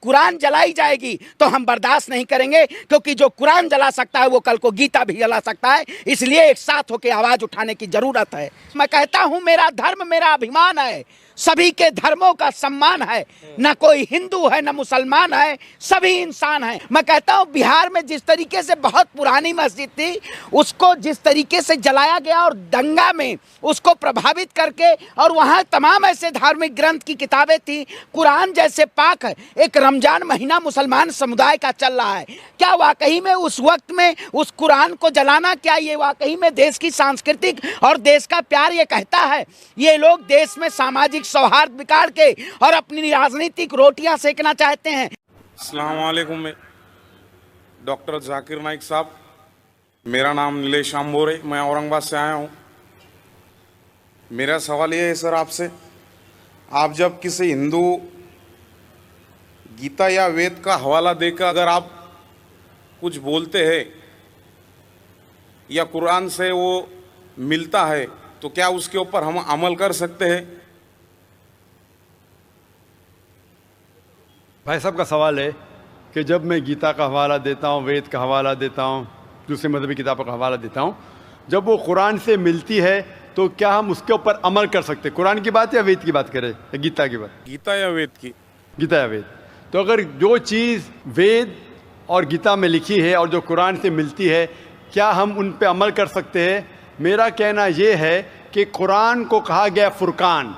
कुरान जलाई जाएगी तो हम बर्दाश्त नहीं करेंगे, क्योंकि जो कुरान जला सकता है वो कल को गीता भी जला सकता है। इसलिए एक साथ होकर आवाज उठाने की जरूरत है। मैं कहता हूं मेरा धर्म मेरा अभिमान है, सभी के धर्मों का सम्मान है, न कोई हिंदू है न मुसलमान है, सभी इंसान हैं। मैं कहता हूं बिहार में जिस तरीके से बहुत पुरानी मस्जिद थी उसको जिस तरीके से जलाया गया और दंगा में उसको प्रभावित करके, और वहां तमाम ऐसे धार्मिक ग्रंथ की किताबें थी, कुरान जैसे पाक है, एक रमजान महीना मुसलमान समुदाय का चल रहा है, क्या वाकई में उस वक्त में उस कुरान को जलाना, क्या ये वाकई में देश की सांस्कृतिक और देश का प्यार ये कहता है? ये लोग देश में सामाजिक सौहार्द बिगाड़ के और अपनी राजनीतिक रोटियां सेकना चाहते हैं। अस्सलाम वालेकुम, डॉक्टर जाकिर नाइक साहब, मेरा नाम नीलेश आंबोरे, मैं औरंगाबाद से आया हूँ। मेरा सवाल ये है सर आपसे, आप जब किसी हिंदू गीता या वेद का हवाला देकर अगर आप कुछ बोलते हैं या कुरान से वो मिलता है तो क्या उसके ऊपर हम अमल कर सकते हैं? भाई साहब का सवाल है कि जब मैं गीता का हवाला देता हूँ, वेद का हवाला देता हूँ, दूसरे मजहबी किताबों का हवाला देता हूँ, जब वो कुरान से मिलती है तो क्या हम उसके ऊपर अमल कर सकते हैं? कुरान की बात या वेद की बात करें या गीता की बात? गीता या वेद की? गीता या वेद। तो अगर जो चीज़ वेद और गीता में लिखी है और जो कुरान से मिलती है, क्या हम उन पे अमल कर सकते हैं? मेरा कहना ये है कि कुरान को कहा गया फुरकान।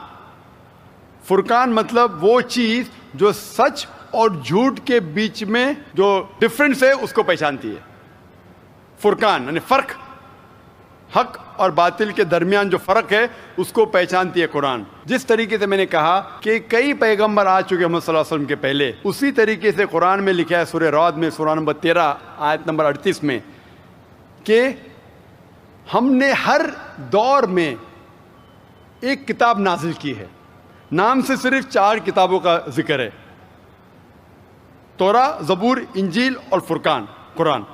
फुरकान मतलब वो चीज़ जो सच और झूठ के बीच में जो डिफरेंस है उसको पहचानती है। फुरकान यानी फ़र्क, हक और बातिल के दरमियान जो फ़र्क है उसको पहचानती है कुरान। जिस तरीके से मैंने कहा कि कई पैगंबर आ चुके मोहम्मद सल्लल्लाहु अलैहि वसल्लम के पहले, उसी तरीके से कुरान में लिखा है सूरह रअद में सूरह नंबर 13 आयत नंबर 38 में कि हमने हर दौर में एक किताब नाजिल की है। नाम से सिर्फ 4 किताबों का जिक्र है, तौरा, ज़बूर, इंजील और फुरकान, कुरान।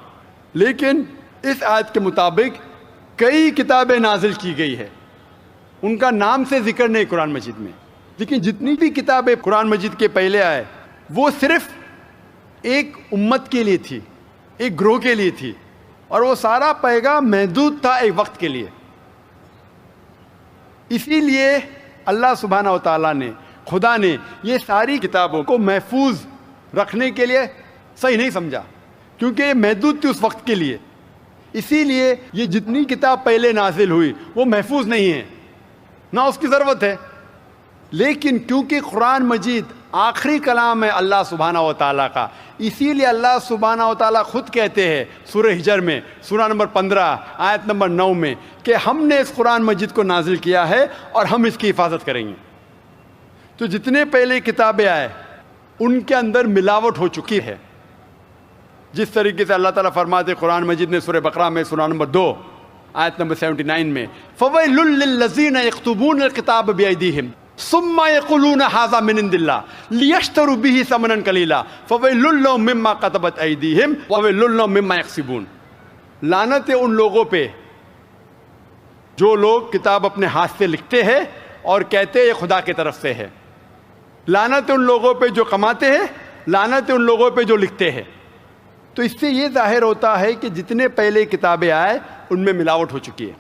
लेकिन इस आयत के मुताबिक कई किताबें नाजिल की गई है, उनका नाम से जिक्र नहीं कुरान मजीद में। लेकिन जितनी भी किताबें कुरान मजीद के पहले आए वो सिर्फ एक उम्मत के लिए थी, एक ग्रोह के लिए थी, और वो सारा पैगाम महदूद था एक वक्त के लिए। इसीलिए अल्लाह सुब्हानहू व तआला ने, खुदा ने ये सारी किताबों को महफूज रखने के लिए सही नहीं समझा, क्योंकि ये महदूद थी उस वक्त के लिए। इसीलिए ये जितनी किताब पहले नाजिल हुई वो महफूज नहीं है, ना उसकी ज़रूरत है। लेकिन क्योंकि कुरान मजीद आखिरी कलाम है अल्लाह सुब्हानहू व तआला का, इसीलिए अल्लाह सुब्हानहू व तआला खुद कहते हैं सूरह हिजर में सूरह नंबर 15 आयत नंबर 9 में कि हमने इस कुरान मजीद को नाजिल किया है और हम इसकी हिफाजत करेंगे। तो जितने पहले किताबें आए उनके अंदर मिलावट हो चुकी है। जिस तरीके से अल्लाह ताला फरमाते कुरान मजीद ने सूरह बकरा में सूरह नंबर 2 आयत नंबर 79 में, फ़वैलुल लिल्लज़ीना यक्तुबूनल किताब बिअयदीहिम सुम्मा यक़ूलूना हाज़ा मिन इंदिल्लाह लियश्तरू बिही समनन कलीला फ़वैलुल लहुम मिम्मा कतबत अयदीहिम ववैलुल लहुम मिम्मा यक्सिबून। लानत है उन लोगों पे जो लोग किताब अपने हाथ से लिखते हैं और कहते हैं ये खुदा की तरफ से है। लानत है उन लोगों पे जो कमाते हैं, लानत है उन लोगों पे जो लिखते हैं। तो इससे ये जाहिर होता है कि जितने पहले किताबें आए उनमें मिलावट हो चुकी है।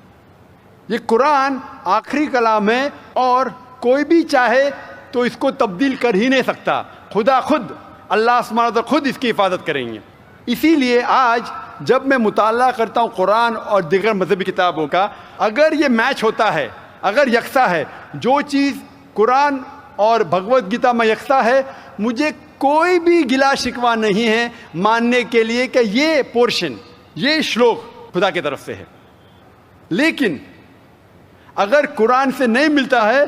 ये कुरान आखिरी कलाम है और कोई भी चाहे तो इसको तब्दील कर ही नहीं सकता। खुदा खुद, अल्लाह सुब्हानहू व तआला खुद इसकी हिफाजत करेंगे। इसीलिए आज जब मैं मुताला करता हूँ कुरान और दीगर मजहबी किताबों का, अगर ये मैच होता है, अगर यकसा है, जो चीज़ कुरान और भगवत गीता में यकसा है, मुझे कोई भी गिला शिकवा नहीं है मानने के लिए कि ये पोर्शन, ये श्लोक खुदा की तरफ से है। लेकिन अगर कुरान से नहीं मिलता है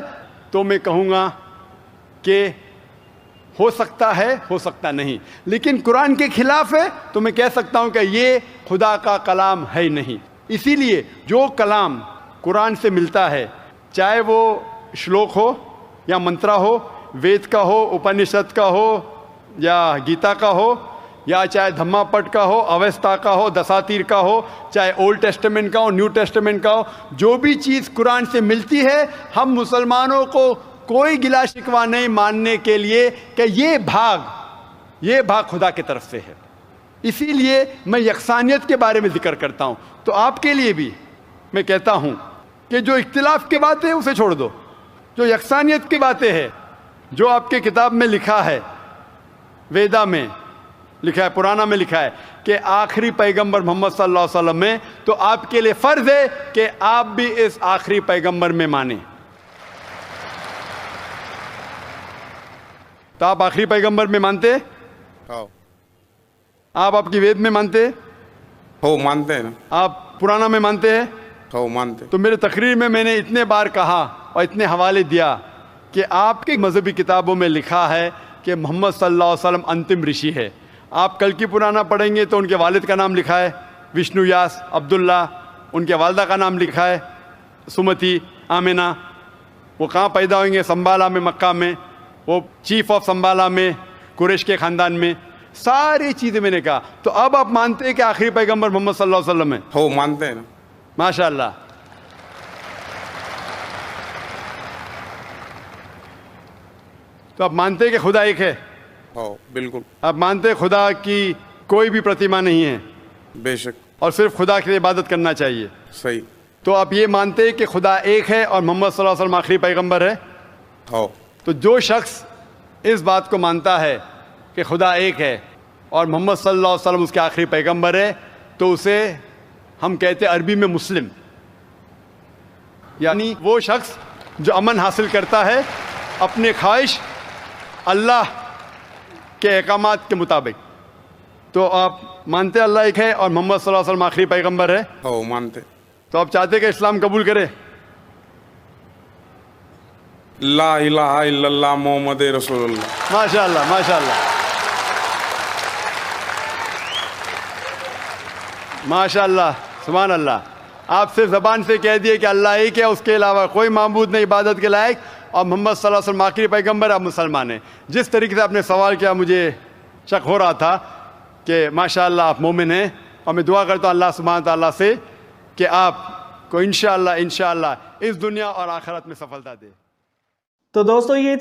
तो मैं कहूँगा कि हो सकता है, हो सकता नहीं। लेकिन कुरान के खिलाफ है तो मैं कह सकता हूँ कि ये खुदा का कलाम है ही नहीं। इसीलिए जो कलाम कुरान से मिलता है, चाहे वो श्लोक हो या मंत्रा हो, वेद का हो, उपनिषद का हो या गीता का हो, या चाहे धम्मा पट का हो, अवेस्ता का हो, दसातीर का हो, चाहे ओल्ड टेस्टामेंट का हो, न्यू टेस्टामेंट का हो, जो भी चीज़ कुरान से मिलती है, हम मुसलमानों को कोई गिला शिकवा नहीं मानने के लिए कि یہ भाग खुदा की तरफ से है। इसीलिए मैं यकसानियत के बारे में जिक्र करता हूँ। तो आपके लिए भी मैं कहता हूँ कि जो इख्तिलाफ की बातें हैं उसे छोड़ दो, जो यकसानियत की बातें हैं, जो आपके किताब में लिखा है, वेदा में लिखा है, पुराना में लिखा है कि आखिरी पैगंबर मोहम्मद सल्लल्लाहु अलैहि वसल्लम में, तो आपके लिए फ़र्ज़ है कि आप भी इस आखिरी पैगंबर में माने। तो आप आखिरी पैगंबर में मानते हैं? हाँ आप आपकी वेद में मानते हैं? हो मानते हैं ना। आप पुराना में मानते हैं? हो मानते। तो मेरे तकरीर में मैंने इतने बार कहा और इतने हवाले दिया कि आपकी मजहबी किताबों में लिखा है कि मोहम्मद सल्लल्लाहु अलैहि वसल्लम अंतिम ऋषि है। आप कल की पुराना पढ़ेंगे तो उनके वालिद का नाम लिखा है विष्णु यास अब्दुल्ला, उनके वालदा का नाम लिखा है सुमति आमिना। वो कहाँ पैदा होंगे? संबाला में, मक्का में, वो चीफ ऑफ संबाला में, कुरैश के ख़ानदान में। सारी चीज़ें मैंने कहा। तो अब आप मानते हैं कि आखिरी पैगंबर मोहम्मद सल्लल्लाहु अलैहि वसल्लम है? हो मानते हैं ना। माशाअल्लाह। तो आप मानते हैं कि खुदा एक है? हो बिल्कुल। आप मानते हैं खुदा की कोई भी प्रतिमा नहीं है बेशक। और सिर्फ खुदा की इबादत करना चाहिए? सही। तो आप ये मानते हैं कि खुदा एक है और मोहम्मद सल्लल्लाहु अलैहि वसल्लम आखिरी पैगंबर है? हो। तो जो शख्स इस बात को मानता है कि खुदा एक है और मोहम्मद सल्लल्लाहु अलैहि वसल्लम उसके आखिरी पैगंबर है, तो उसे हम कहते हैं अरबी में मुस्लिम, यानी वो शख्स जो अमन हासिल करता है अपने ख्वाहिश अल्लाह के अहकामात के मुताबिक। तो आप मानते हैं अल्लाह एक है और मोहम्मद सल्लल्लाहु अलैहि वसल्लम आखिरी पैगंबर है? हो मानते। तो आप चाहते कि इस्लाम कबूल करे? ला इलाहा इल्लल्लाह मोहम्मद रसूलुल्लाह। माशाअल्लाह माशाअल्लाह माशाअल्लाह, सुभान अल्लाह। आप सिर्फ ज़बान से कह दिए कि अल्लाह एक है, उसके अलावा कोई माबूद नहीं इबादत के लायक, और मोहम्मद सल्लल्लाहु अलैहि वसल्लम आखिरी पैगंबर, आप मुसलमान हैं। जिस तरीके से आपने सवाल किया मुझे शक हो रहा था कि माशाअल्लाह आप मोमिन हैं, और मैं दुआ करता हूँ अल्लाह सुब्हानहू व तआला से कि आपको इंशाअल्लाह इंशाअल्लाह इस दुनिया और आखिरत में सफलता दे। तो दोस्तों ये